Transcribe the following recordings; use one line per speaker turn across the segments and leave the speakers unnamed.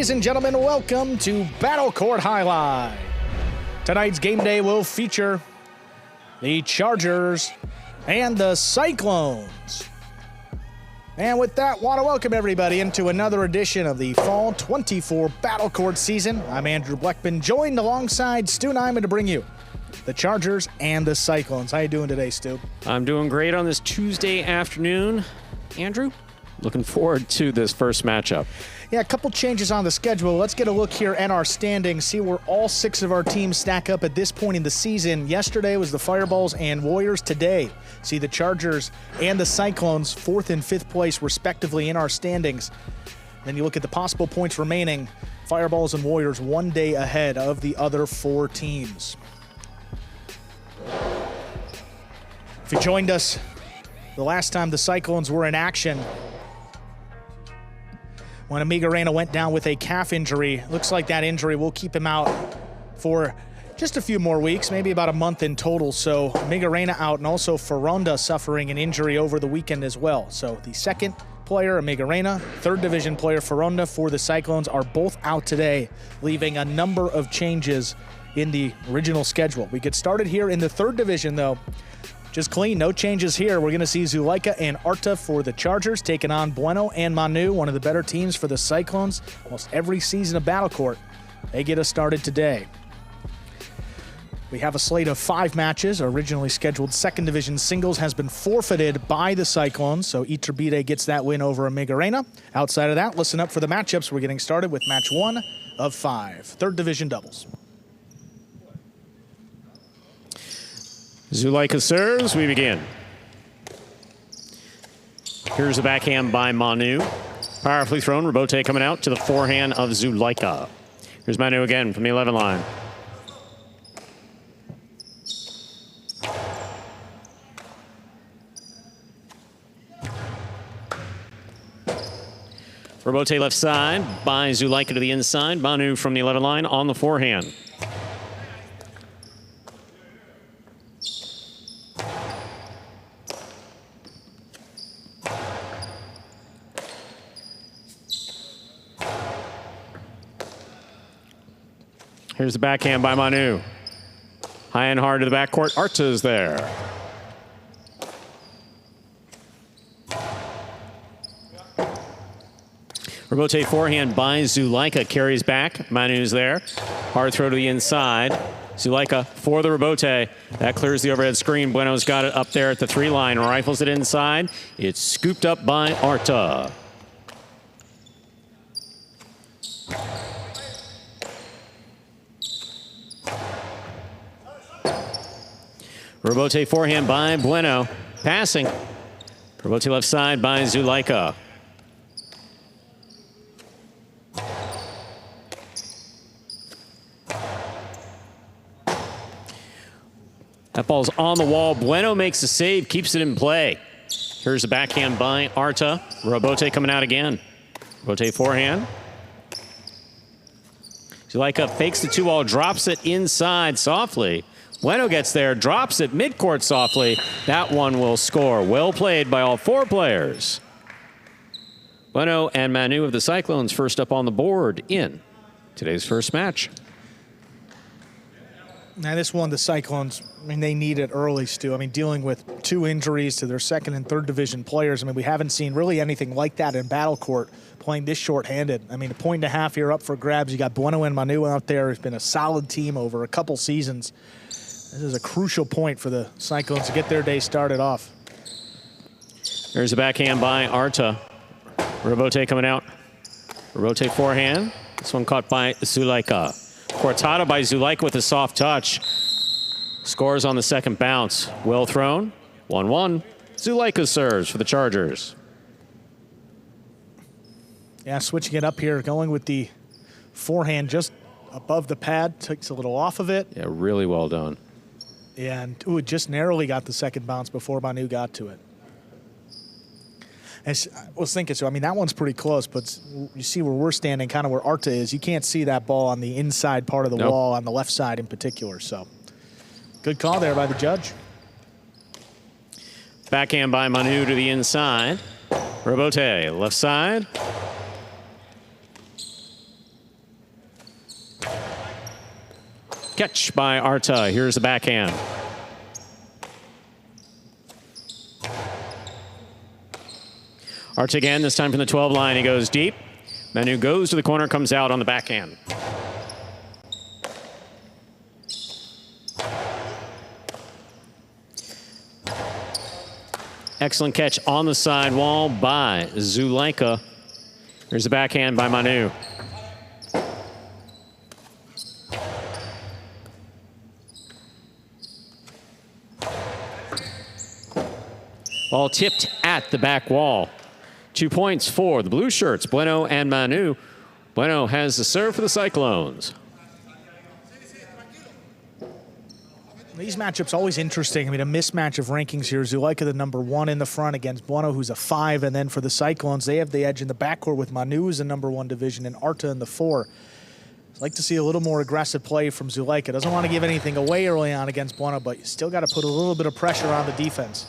Ladies and gentlemen, welcome to Court Jai-Alai. Tonight's game day will feature the Chargers and the Cyclones. And with that, want to welcome everybody into another edition of the Fall 24 Battle Court season. I'm Andrew Bleckman, joined alongside Stu Nyman to bring you the Chargers and the Cyclones. How you doing today, Stu?
I'm doing great on this Tuesday afternoon. Andrew, looking forward to this first matchup.
Yeah, a couple changes on the schedule. Let's get a look here at our standings, see where all 6 of our teams stack up at this point in the season. Yesterday was the Fireballs and Warriors. Today, see the Chargers and the Cyclones, 4th and 5th place respectively in our standings. Then you look at the possible points remaining. Fireballs and Warriors 1 day ahead of the other 4 teams. If you joined us the last time the Cyclones were in action, when Amiga Reina went down with a calf injury, looks like that injury will keep him out for just a few more weeks, maybe about a month in total. So Amiga Reina out, and also Ferronda suffering an injury over the weekend as well. So the second player, Amiga Reina, 3rd division player Ferronda for the Cyclones are both out today, leaving a number of changes in the original schedule. We get started here in the 3rd division though. Just clean, no changes here. We're going to see Zulaika and Arta for the Chargers taking on Bueno and Manu, one of the better teams for the Cyclones. Almost every season of Battle Court, they get us started today. We have a slate of 5 matches. Our originally scheduled 2nd division singles has been forfeited by the Cyclones, so Iturbide gets that win over Amiga Reina. Outside of that, listen up for the matchups. We're getting started with match 1 of 5, 3rd division doubles.
Zulaika serves, we begin. Here's a backhand by Manu. Powerfully thrown, Rebote coming out to the forehand of Zulaika. Here's Manu again from the 11 line. Rebote left side by Zulaika to the inside. Manu from the 11 line on the forehand. Here's the backhand by Manu. High and hard to the backcourt. Arta is there. Rebote forehand by Zulaika. Carries back. Manu's there. Hard throw to the inside. Zulaika for the Rebote. That clears the overhead screen. Bueno's got it up there at the 3 line. Rifles it inside. It's scooped up by Arta. Rebote forehand by Bueno. Passing. Rebote left side by Zulaika. That ball's on the wall. Bueno makes the save, keeps it in play. Here's the backhand by Arta. Rebote coming out again. Rebote forehand. Zulaika fakes the 2-ball, drops it inside softly. Bueno gets there, drops it midcourt softly. That one will score. Well played by all 4 players. Bueno and Manu of the Cyclones first up on the board in today's first match.
Now this one, the Cyclones, I mean, they need it early, Stu. I mean, dealing with 2 injuries to their 2nd and 3rd division players. I mean, we haven't seen really anything like that in Battle Court, playing this short-handed. I mean, a 1.5 here up for grabs. You got Bueno and Manu out there. It's been a solid team over a couple seasons. This is a crucial point for the Cyclones to get their day started off.
There's a backhand by Arta. Rebote coming out. Rebote forehand. This one caught by Zulaika. Cortada by Zulaika with a soft touch. Scores on the 2nd bounce. Well thrown. 1-1. Zulaika serves for the Chargers.
Yeah, switching it up here, going with the forehand just above the pad. Takes a little off of it.
Yeah, really well done.
Yeah, and it just narrowly got the 2nd bounce before Manu got to it. And I was thinking, so I mean, that one's pretty close, but you see where we're standing, kind of where Arta is. You can't see that ball on the inside part of the wall, on the left side in particular. So good call there by the judge.
Backhand by Manu to the inside. Rebote, left side. Catch by Arta. Here's the backhand. Arta again, this time from the 12 line. He goes deep. Manu goes to the corner, comes out on the backhand. Excellent catch on the sidewall by Zulaika. Here's the backhand by Manu. Ball tipped at the back wall. 2 points for the blue shirts, Bueno and Manu. Bueno has the serve for the Cyclones.
These matchups always interesting. I mean, a mismatch of rankings here. Zulaika, the #1 in the front against Bueno, who's a 5. And then for the Cyclones, they have the edge in the backcourt with Manu as the #1 division and Arta in the 4. I'd like to see a little more aggressive play from Zulaika. Doesn't want to give anything away early on against Bueno, but you still got to put a little bit of pressure on the defense.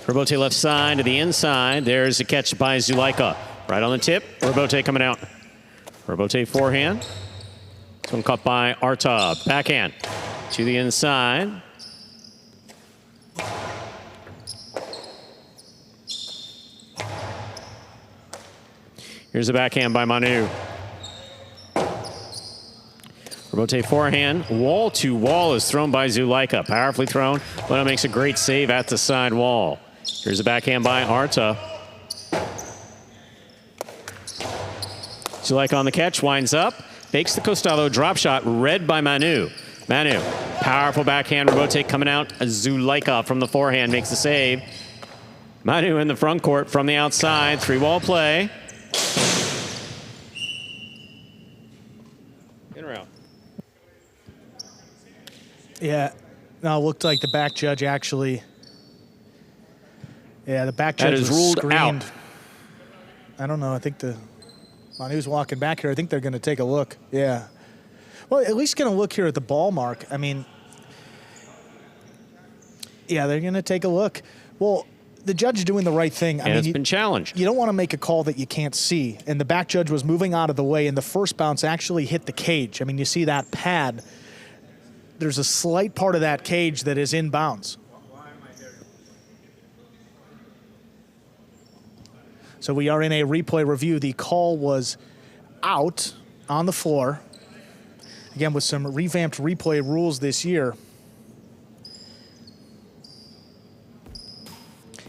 Robote left side to the inside. There's a catch by Zulaika. Right on the tip. Robote coming out. Robote forehand. This one caught by Arta. Backhand to the inside. Here's a backhand by Manu. Robote forehand. Wall to wall is thrown by Zulaika. Powerfully thrown. Bueno makes a great save at the side wall. Here's a backhand by Arta. Zulaika on the catch, winds up, fakes the Costalo drop shot, read by Manu. Manu, powerful backhand, Robote coming out. Zulaika from the forehand makes the save. Manu in the front court from the outside, 3-wall play. In or out?
Yeah, no, it looked like the back judge actually. Yeah, the back judge
that is
was
ruled
screened.
out.
I don't know. I think Manu's walking back here. I think they're going to take a look. Yeah. Well, at least going to look here at the ball mark. I mean, yeah, they're going to take a look. Well, the judge is doing the right thing.
I mean, it's been challenged.
You don't want to make a call that you can't see. And the back judge was moving out of the way, and the first bounce actually hit the cage. I mean, you see that pad. There's a slight part of that cage that is in bounds. So we are in a replay review. The call was out on the floor. Again, with some revamped replay rules this year.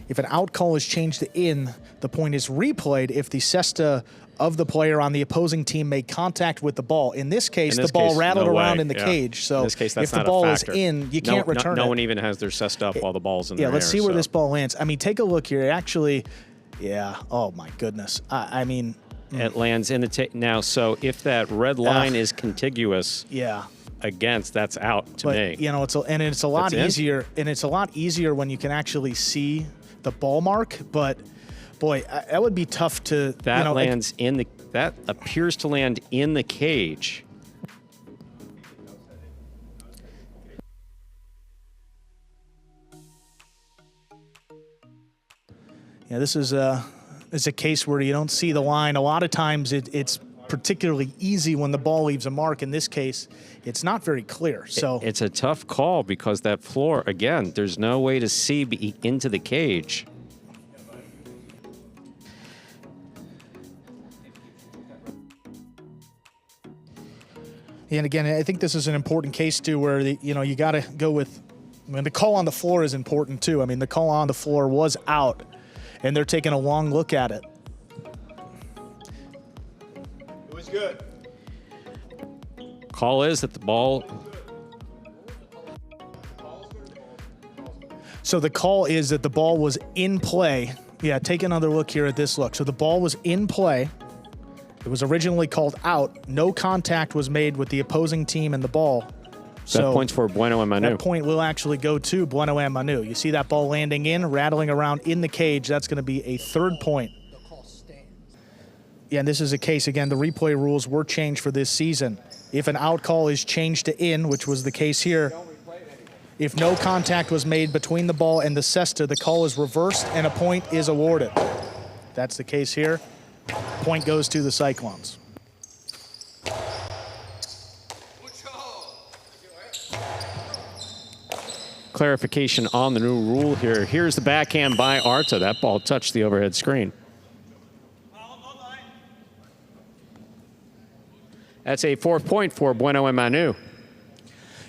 If an out call is changed to in, the point is replayed if the cesta of the player on the opposing team made contact with the ball. In this case, the ball rattled around in the cage. So
in this case, that's
if the ball is in, you can't return it.
No one even has their cesta up while the ball's in the air.
Yeah, let's see where this ball lands. I mean, take a look here. Actually, yeah, oh my goodness. I mean.
It lands in the now, so if that red line is contiguous against, that's out to me.
You know, it's a lot easier, and it's a lot easier when you can actually see the ball mark, but boy, that would be tough to.
That lands in the. That appears to land in the cage.
Yeah, this is a case where you don't see the line. A lot of times it's particularly easy when the ball leaves a mark. In this case, it's not very clear. So
it's a tough call because that floor, again, there's no way to see into the cage.
And again, I think this is an important case too, where you got to go with. I mean, the call on the floor is important too. I mean, the call on the floor was out, and they're taking a long look at it.
It was good.
Call is that the ball.
So the call is that the ball was in play. Yeah, take another look here at this look. So the ball was in play. It was originally called out. No contact was made with the opposing team and the ball.
That point's for Bueno and Manu.
That point will actually go to Bueno and Manu. You see that ball landing in, rattling around in the cage. That's going to be a third point. Yeah, and this is a case, again, the replay rules were changed for this season. If an out call is changed to in, which was the case here, if no contact was made between the ball and the cesta, the call is reversed and a point is awarded. That's the case here. Point goes to the Cyclones.
clarification on the new rule here. Here's the backhand by Arta. That ball touched the overhead screen. That's a 4th point for Bueno and Manu.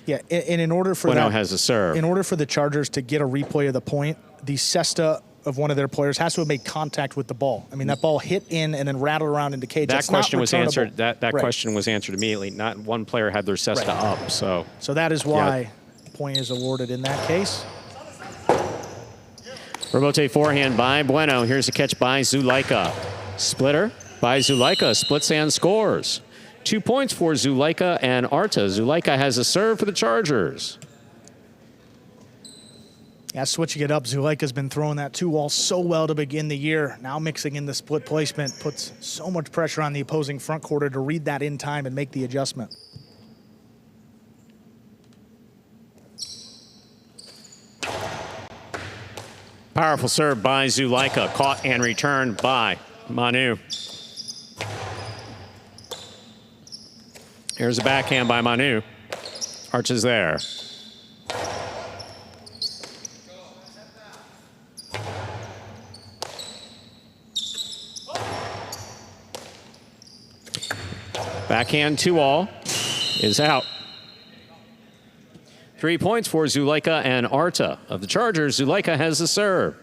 Yeah, and in order for
Bueno has a serve.
In order for the Chargers to get a replay of the point, the cesta of one of their players has to have made contact with the ball. I mean, that ball hit in and then rattled around into cage.
That question was answered. That question was answered immediately. Not one player had their cesta up. So
that is why point is awarded in that case.
Rebote forehand by Bueno. Here's a catch by Zulaika. Splitter by Zulaika. Splits and scores. 2 points for Zulaika and Arta. Zulaika has a serve for the Chargers.
Yeah, switching it up. Zulaika's been throwing that 2-wall so well to begin the year. Now mixing in the split placement puts so much pressure on the opposing front quarter to read that in time and make the adjustment.
Powerful serve by Zulaika. Caught and returned by Manu. Here's a backhand by Manu. Arches there. Backhand 2-all is out. 3 points for Zulaika and Arta. Of the Chargers, Zulaika has the serve.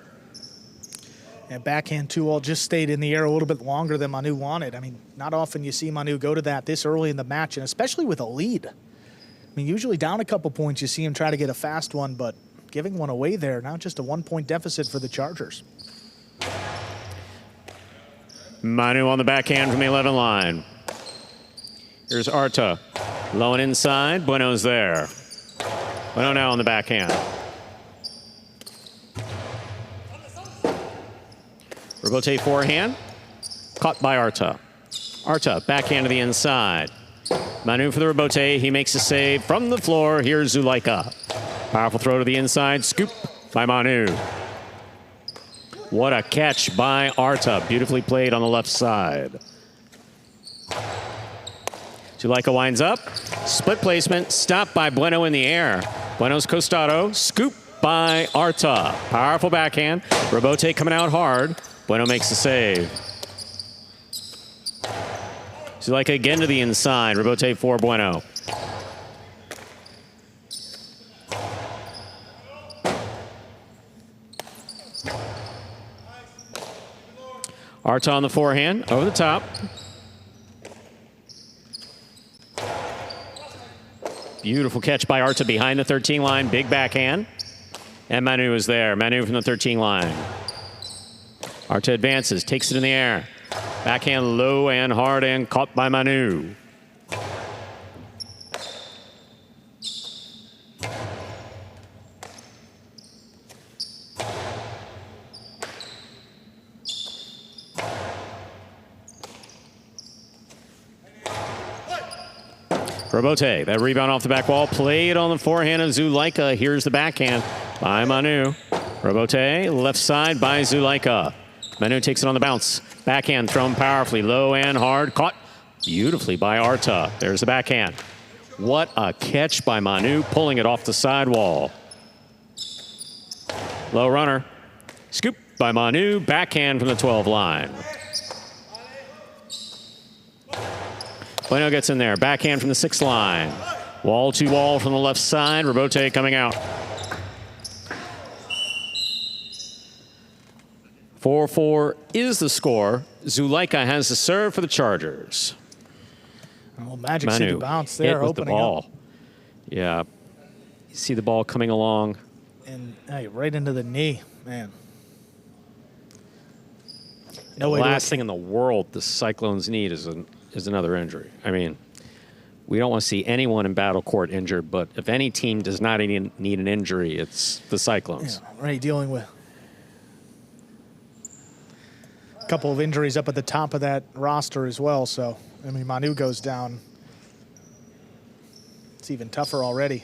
And backhand 2-all just stayed in the air a little bit longer than Manu wanted. I mean, not often you see Manu go to that this early in the match, and especially with a lead. I mean, usually down a couple points, you see him try to get a fast one, but giving one away there, now just a 1-point deficit for the Chargers.
Manu on the backhand from the 11 line. Here's Arta. Low and inside. Bueno's there. Bueno now on the backhand. Rebote forehand. Caught by Arta. Arta, backhand to the inside. Manu for the rebote. He makes a save from the floor. Here's Zulaika. Powerful throw to the inside. Scoop by Manu. What a catch by Arta. Beautifully played on the left side. Zulaika winds up. Split placement. Stopped by Bueno in the air. Bueno's costado. Scoop by Arta. Powerful backhand. Rebote coming out hard. Bueno makes the save. Zulaika again to the inside. Rebote for Bueno. Arta on the forehand. Over the top. Beautiful catch by Arta behind the 13 line. Big backhand. And Manu is there. Manu from the 13 line. Arta advances, takes it in the air. Backhand low and hard and caught by Manu. Rebote, that rebound off the back wall, played on the forehand of Zulaika. Here's the backhand by Manu. Rebote, left side by Zulaika. Manu takes it on the bounce. Backhand thrown powerfully, low and hard. Caught beautifully by Arta. There's the backhand. What a catch by Manu, pulling it off the sidewall. Low runner. Scoop by Manu, backhand from the 12 line. Bueno gets in there. Backhand from the 6 line. Wall to wall from the left side. Rebote coming out. 4-4 is the score. Zulaika has the serve for the Chargers.
Well, Magic City bounce there,
opening the ball. Up. Yeah. You see the ball coming along.
And hey, right into the knee, man.
The last thing in the world the Cyclones need is another injury. I mean, we don't want to see anyone in battle court injured, but if any team does not need an injury, it's the Cyclones.
Yeah, right, dealing with a couple of injuries up at the top of that roster as well. So, I mean, Manu goes down. It's even tougher already.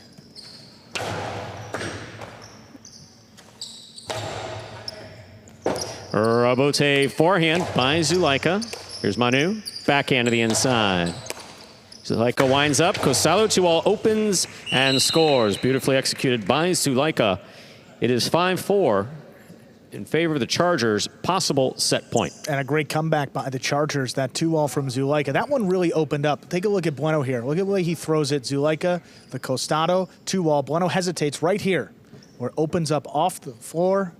Rebote
forehand by Zulaika. Here's Manu. Backhand to the inside. Zulaika winds up. Costalo 2-all opens and scores. Beautifully executed by Zulaika. It is 5-4 in favor of the Chargers. Possible set point.
And a great comeback by the Chargers. That 2-all from Zulaika. That one really opened up. Take a look at Bueno here. Look at the way he throws it. Zulaika, the Costado, 2-all. Bueno hesitates right here, where it opens up off the floor,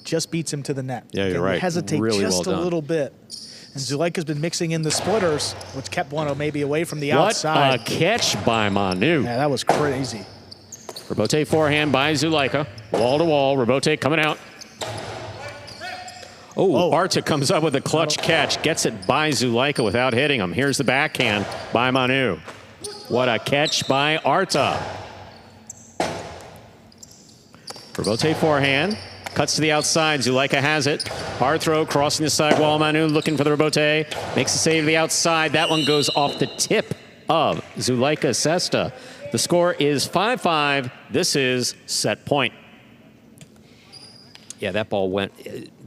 just beats him to the net.
Yeah, you're right.
Hesitate
really
just
well
a little bit. And Zulaika's been mixing in the splitters, which kept Bueno maybe away from the outside.
What a catch by Manu.
Yeah, that was crazy.
Rebote forehand by Zulaika. Wall to wall. Rebote coming out. Oh, Arta comes up with a clutch catch. Gets it by Zulaika without hitting him. Here's the backhand by Manu. What a catch by Arta. Rebote forehand. Cuts to the outside. Zulaika has it. Hard throw, crossing the side wall. Manu looking for the rebote. Makes a save to the outside. That one goes off the tip of Zulaika Sesta. The score is 5-5. This is set point. Yeah, that ball went,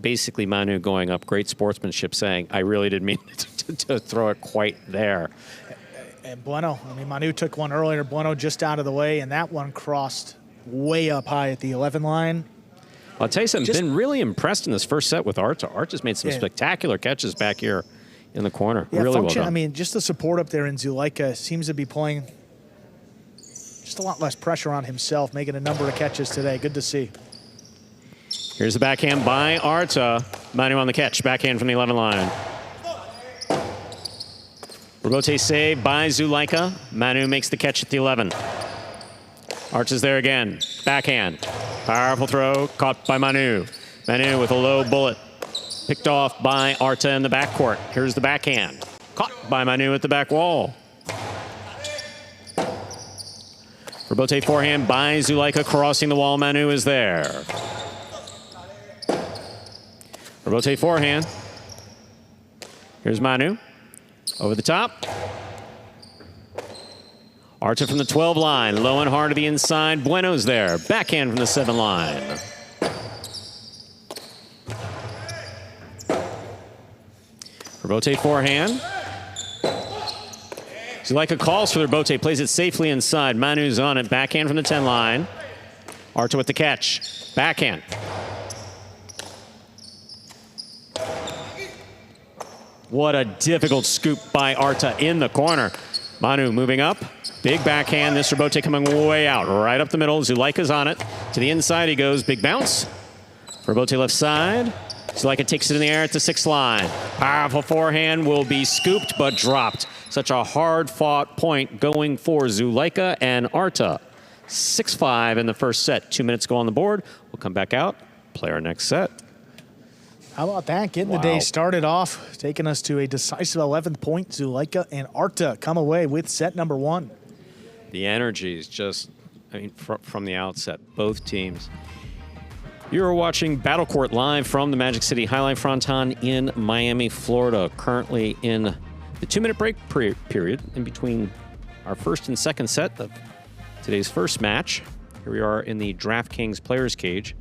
basically Manu going up. Great sportsmanship saying, I really didn't mean to throw it quite there.
And Bueno, I mean, Manu took one earlier. Bueno just out of the way, and that one crossed way up high at the 11 line.
I'll tell you something, been really impressed in this first set with Arta. Arta's made some spectacular catches back here in the corner.
Yeah,
really well done.
I mean, just the support up there in Zulaika seems to be playing just a lot less pressure on himself, making a number of catches today. Good to see.
Here's the backhand by Arta. Manu on the catch. Backhand from the 11 line. Rebote save by Zulaika. Manu makes the catch at the 11. Arta's there again. Backhand. Powerful throw, caught by Manu. Manu with a low bullet. Picked off by Arta in the backcourt. Here's the backhand. Caught by Manu at the back wall. Rebote forehand by Zulaika, crossing the wall. Manu is there. Rebote forehand. Here's Manu. Over the top. Arta from the 12 line, low and hard to the inside. Bueno's there. Backhand from the 7 line. Rebote forehand. Zulaika calls for the rebote, plays it safely inside. Manu's on it. Backhand from the 10 line. Arta with the catch. Backhand. What a difficult scoop by Arta in the corner. Manu moving up. Big backhand. This rebote coming way out. Right up the middle. Zulaika's on it. To the inside he goes. Big bounce. Rebote left side. Zulaika takes it in the air at the 6th line. Powerful forehand will be scooped but dropped. Such a hard-fought point going for Zulaika and Arta. 6-5 in the first set. 2 minutes go on the board. We'll come back out, play our next set.
How about that? Getting the day started off, taking us to a decisive 11th point. Zulaika and Arta come away with set number 1.
The energy is just, I mean, from the outset, both teams. You're watching Battle Court live from the Magic City Jai-Alai Fronton in Miami, Florida. Currently in the 2-minute break period in between our first and second set of today's first match. Here we are in the DraftKings Players Cage.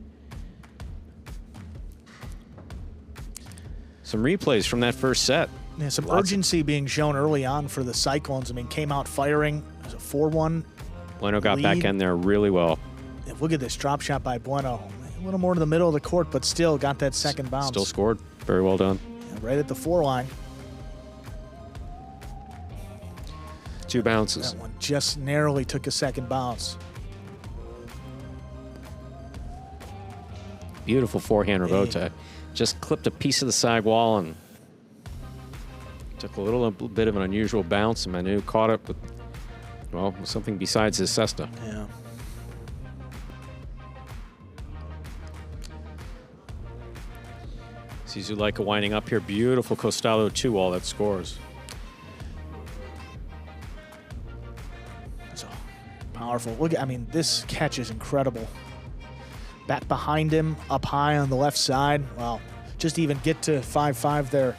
Some replays from that first set.
Yeah, some urgency being shown early on for the Cyclones. I mean, came out firing. It was a 4-1
Bueno got
lead.
back in there really well.
Yeah, look at this drop shot by Bueno. A little more to the middle of the court, but still got that second bounce.
Still scored. Very well done.
Yeah, right at the 4 line.
2 bounces.
That one just narrowly took a second bounce.
Beautiful forehand rebote. Just clipped a piece of the side wall and took a little bit of an unusual bounce, and Manu caught it with, well, something besides his cesta.
Yeah.
See Zulaika winding up here. Beautiful Costalo 2-all that scores.
So powerful. Look, I mean, this catch is incredible. Back behind him, up high on the left side. Wow, just even get to 5-5 there.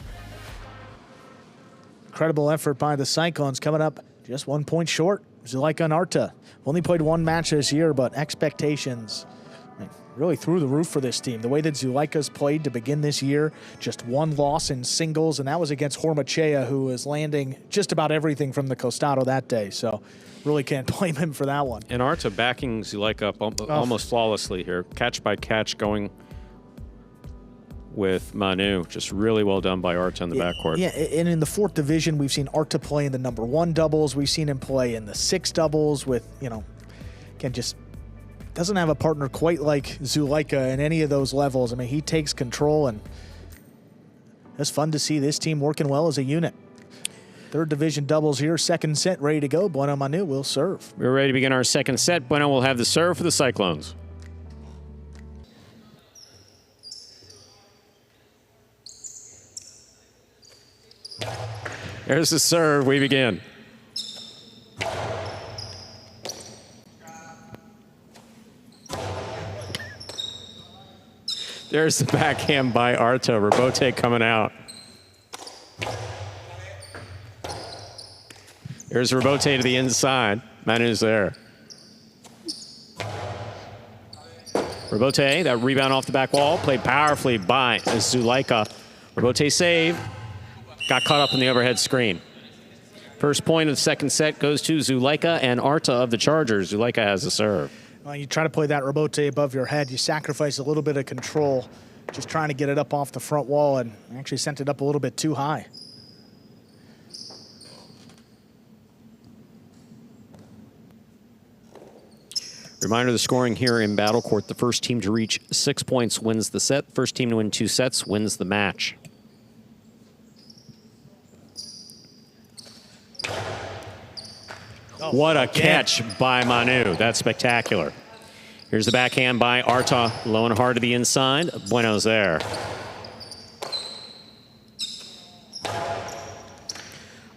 Incredible effort by the Cyclones, coming up just 1 point short. Zulaika and Arta only played 1 match this year, but expectations, I mean, really through the roof for this team. The way that Zulaika's played to begin this year, just one loss in singles, and that was against Hormachea, who was landing just about everything from the costado that day. So really can't blame him for that one.
And Arta backing Zulaika up almost flawlessly here. Catch by catch going with Manu. Just really well done by Arta in the backcourt.
Yeah, and in the 4th division, we've seen Arta play in the #1 doubles. We've seen him play in the 6 doubles with, again, just doesn't have a partner quite like Zulaika in any of those levels. I mean, he takes control, and it's fun to see this team working well as a unit. 3rd division doubles here, 2nd set ready to go. Bueno Manu will serve.
We're ready to begin our 2nd set. Bueno will have the serve for the Cyclones. There's the serve. We begin. There's the backhand by Arta. Rebote coming out. There's Rebote to the inside. Manu's there. Rebote, that rebound off the back wall, played powerfully by Zulaika. Rebote save. Got caught up in the overhead screen. First point of the 2nd set goes to Zulaika and Arta of the Chargers. Zulaika has the serve.
Well, you try to play that Rebote above your head. You sacrifice a little bit of control, just trying to get it up off the front wall, and actually sent it up a little bit too high.
Reminder of the scoring here in Battle Court. The first team to reach 6 points wins the set. First team to win 2 sets wins the match.
Oh,
what a catch by Manu. That's spectacular. Here's the backhand by Arta. Low and hard to the inside. Bueno's there.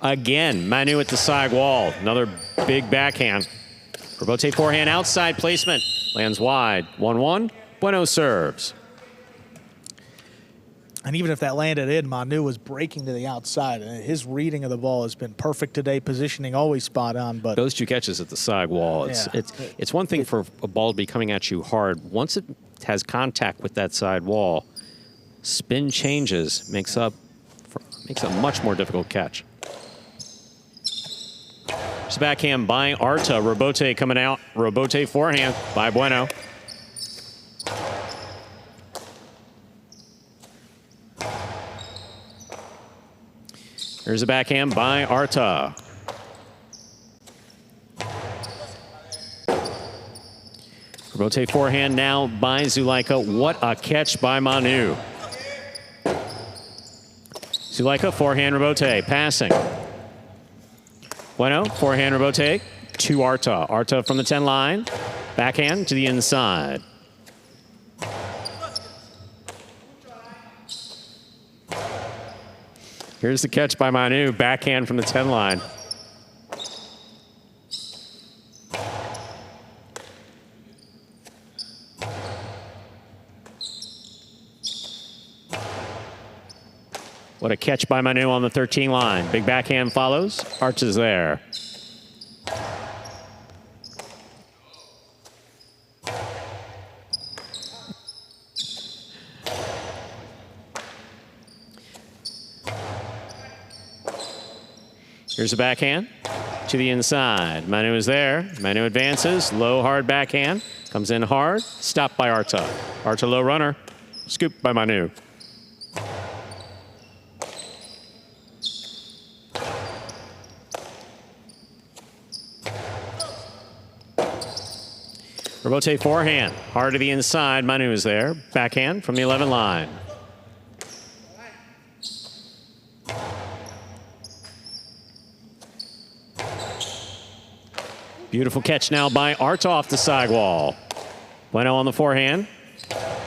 Again, Manu at the side wall. Another big backhand. Rebote forehand outside placement. Lands wide. 1-1. Bueno serves.
And even if that landed in, Manu was breaking to the outside. And his reading of the ball has been perfect today. Positioning always spot on. But
those 2 catches at the side wall. It's one thing for a ball to be coming at you hard. Once it has contact with that side wall, spin changes makes a much more difficult catch. It's backhand by Arta. Rebote coming out. Rebote forehand by Bueno. Here's a backhand by Arta. Rebote forehand now by Zulaika. What a catch by Manu. Zulaika, forehand Rebote, passing. Bueno, forehand Rebote to Arta. Arta from the 10 line. Backhand to the inside. Here's the catch by Manu. Backhand from the 10 line. What a catch by Manu on the 13 line. Big backhand follows. Arta's there. Here's a backhand to the inside. Manu is there. Manu advances. Low, hard backhand. Comes in hard. Stopped by Arta. Arta low runner. Scooped by Manu. Rebote forehand. Hard to the inside. Manu is there. Backhand from the 11 line. Beautiful catch now by Arta off the sidewall. Bueno on the forehand.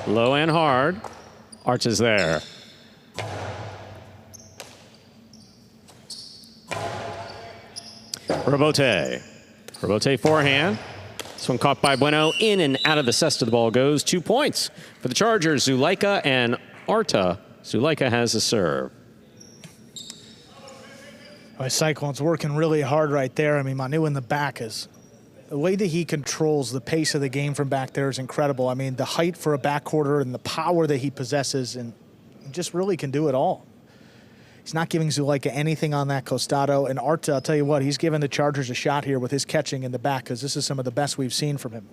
Low and hard. Arta's there. Rebote. Rebote forehand. This one caught by Bueno. In and out of the cesta the ball goes. 2 points for the Chargers. Zulaika and Arta. Zulaika has a serve.
Cyclones working really hard right there. I mean, Manu in the back is The way that he controls the pace of the game from back there is incredible. I mean, the height for a backcourter and the power that he possesses, and just really can do it all. He's not giving Zulaika anything on that costado. And Arta, I'll tell you what, he's giving the Chargers a shot here with his catching in the back, because this is some of the best we've seen from him.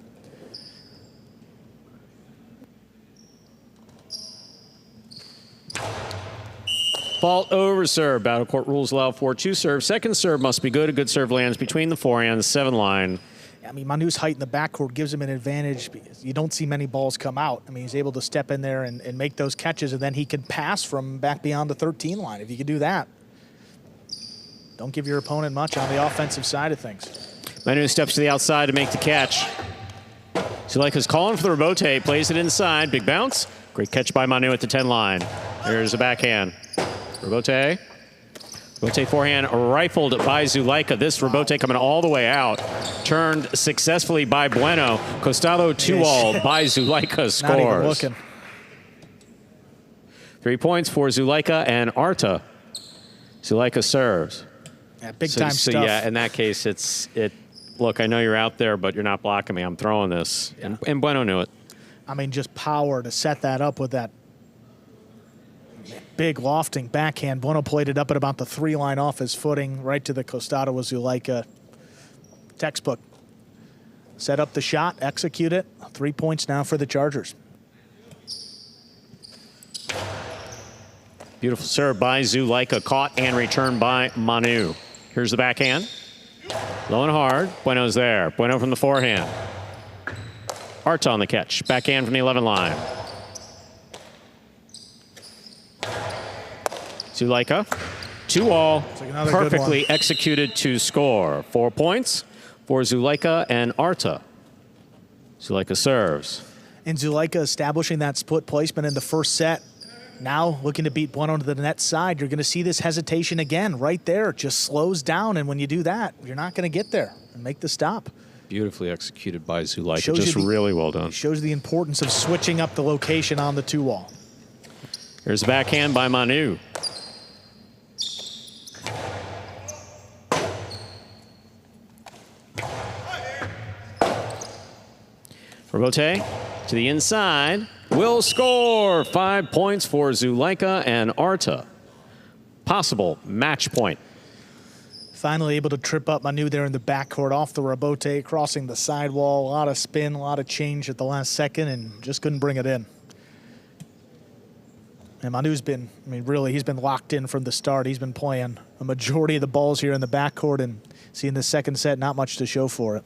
Fault over serve. Battle court rules allow 4-2 serve. Second serve must be good. A good serve lands between the forehands, 7 line.
I mean, Manu's height in the backcourt gives him an advantage because you don't see many balls come out. I mean, he's able to step in there and make those catches, and then he can pass from back beyond the 13 line. If you can do that, don't give your opponent much on the offensive side of things.
Manu steps to the outside to make the catch. Zulaika's calling for the rebote, plays it inside. Big bounce. Great catch by Manu at the 10 line. There's a backhand. Rebote. Rebote forehand rifled by Zulaika. This rebote coming all the way out. Turned successfully by Bueno. Costado 2-all by Zulaika scores.
Not even looking.
3 points for Zulaika and Arta. Zulaika serves.
Yeah, big time stuff.
So yeah, in that case, look, I know you're out there, but you're not blocking me. I'm throwing this. Yeah. And Bueno knew it.
I mean, just power to set that up with that big lofting backhand. Bueno played it up at about the 3 line off his footing, right to the costado with Zulaika. Textbook. Set up the shot, execute it. 3 points now for the Chargers.
Beautiful serve by Zulaika, caught and returned by Manu. Here's the backhand. Low and hard. Bueno's there. Bueno from the forehand. Arta on the catch. Backhand from the 11 line. Zulaika, 2-all,
like
perfectly executed to score. 4 points for Zulaika and Arta. Zulaika serves.
And Zulaika establishing that split placement in the first set. Now looking to beat Bueno to the net side. You're going to see this hesitation again right there. Just slows down, and when you do that, you're not going to get there and make the stop.
Beautifully executed by Zulaika. Just really well done.
Shows the importance of switching up the location on the 2-wall.
Here's the backhand by Manu. Rebote to the inside. Will score. 5 points for Zulaika and Arta. Possible match point.
Finally able to trip up Manu there in the backcourt off the rebote, crossing the sidewall. A lot of spin, a lot of change at the last second, and just couldn't bring it in. And Manu's been, I mean, really, he's been locked in from the start. He's been playing a majority of the balls here in the backcourt, and seeing the second set, not much to show for it.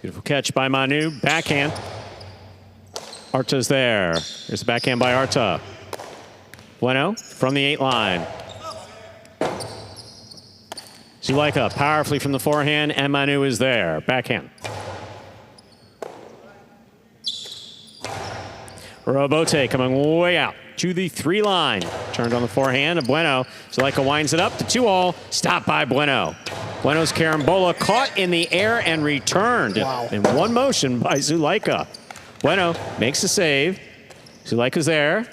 Beautiful catch by Manu. Backhand. Arta's there. Here's the backhand by Arta. Bueno from the 8 line. Zulaika powerfully from the forehand, and Manu is there. Backhand. Rebote coming way out to the 3 line. Turned on the forehand of Bueno. Zulaika winds it up to 2-all. Stopped by Bueno. Bueno's carambola caught in the air and returned in one motion by Zulaika. Bueno makes the save. Zulaika's there.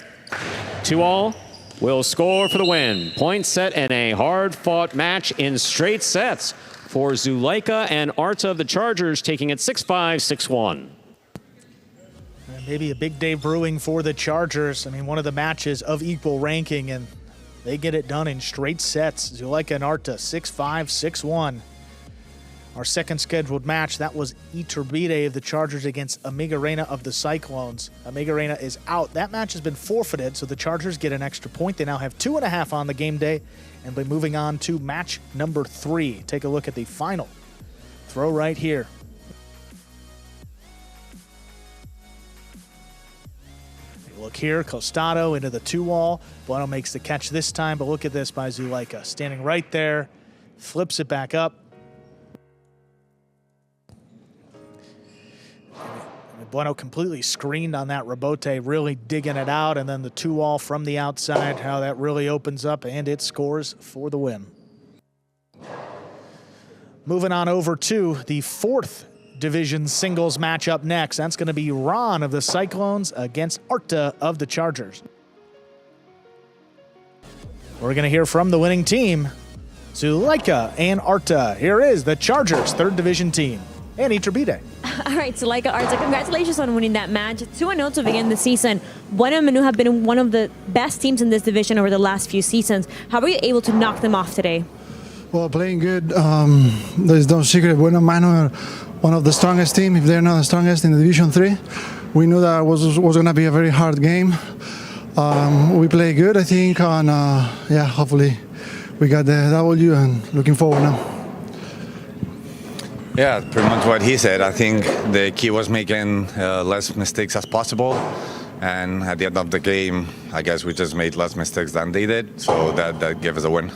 2-all. Will score for the win. Point set and a hard-fought match in straight sets for Zulaika and Arta of the Chargers, taking it 6-5, 6-1.
Maybe a big day brewing for the Chargers. I mean, one of the matches of equal ranking, and they get it done in straight sets. Zulaika and Arta, 6-5, 6-1. Our second scheduled match, that was Iturbide of the Chargers against Amiga Reina of the Cyclones. Amiga Reina is out. That match has been forfeited, so the Chargers get an extra point. They now have 2.5 on the game day, and be moving on to match number 3. Take a look at the final throw right here. Look here, Costado into the 2-wall. Bueno makes the catch this time, but look at this by Zulaika. Standing right there, flips it back up. Bueno completely screened on that rebote, really digging it out, and then the 2-wall from the outside, how that really opens up, and it scores for the win. Moving on over to the 4th division singles matchup next. That's going to be Ron of the Cyclones against Arta of the Chargers. We're going to hear from the winning team, Zulaika and Arta. Here is the Chargers' third division team, and Iturbide.
All right, Zulaika, Arta, congratulations on winning that match. 2-0 to begin the season. Bueno and Manu have been one of the best teams in this division over the last few seasons. How were you able to knock them off today?
Well, playing good. There's no secret. Bueno and Manu are one of the strongest teams, if they're not the strongest in the Division 3. We knew that was going to be a very hard game. We played good, I think, and yeah, hopefully we got the W and looking forward now.
Yeah, pretty much what he said. I think the key was making less mistakes as possible. And at the end of the game, I guess we just made less mistakes than they did. So that gave us a win.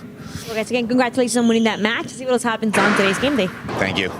Well, guys, again, congratulations on winning that match. Let's see what else happens on today's game day.
Thank you.